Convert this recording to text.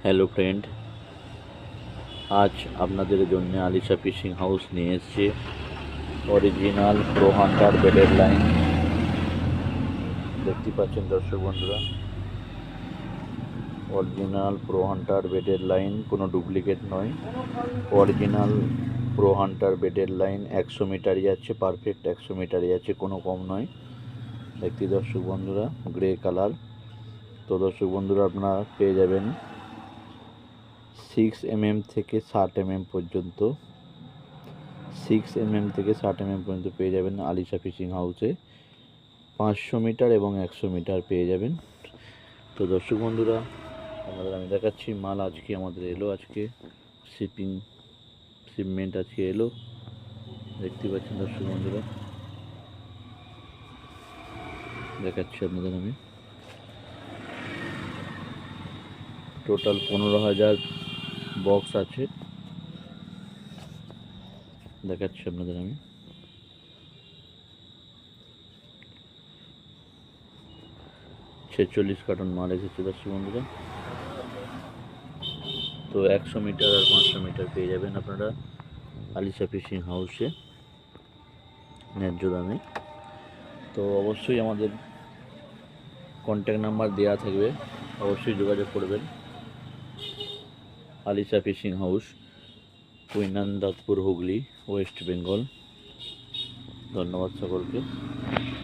Hello friend, আজ আপনাদের জন্য আলিশা ফিশিং হাউস নিয়ে এসেছি। অরিজিনাল প্রো হান্টার বেডের লাইন দেখতে পাচ্ছেন দর্শক বন্ধুরা। অরিজিনাল প্রো হান্টার বেডের লাইন, কোনো ডুপ্লিকেট নয়। অরিজিনাল প্রো হান্টার বেডের লাইন 100 মিটারই আছে, পারফেক্ট 100 মিটারই আছে, কোনো কম নয়। দেখতে দর্শক বন্ধুরা, গ্রে কালার। তো দর্শক বন্ধুরা, আপনারা পেয়ে যাবেন 6 mm থেকে 60 mm পর্যন্ত, 6 mm থেকে 60 mm পর্যন্ত পেয়ে যাবেন আলিশা ফিশিং হাউসে। 500 মিটার এবং 100 মিটার পেয়ে যাবেন। তো দর্শক বন্ধুরা, আপনাদের আমি দেখাচ্ছি মাল আজকে আমাদের এলো, আজকে শিপমেন্ট আজকে এলো। দেখতে পাচ্ছেন দর্শক বন্ধুরা, দেখাচ্ছি আপনাদের আমি। টোটাল 15,000 বক্স আছে, দেখাচ্ছি আপনাদের আমি। ছেচল্লিশ কার্টন মাল এসেছে দর্শক বন্ধুরা। তো 100 মিটার আর 500 মিটার পেয়ে যাবেন আপনারা আলিশা ফিশিং হাউসে ন্যায্য দামে। তো অবশ্যই আমাদের কন্ট্যাক্ট নাম্বার দেওয়া থাকবে, অবশ্যই যোগাযোগ করবেন। Alisha fishing house, Kuinandapur, Hooghly, West Bengal. ধন্যবাদ সকলকে।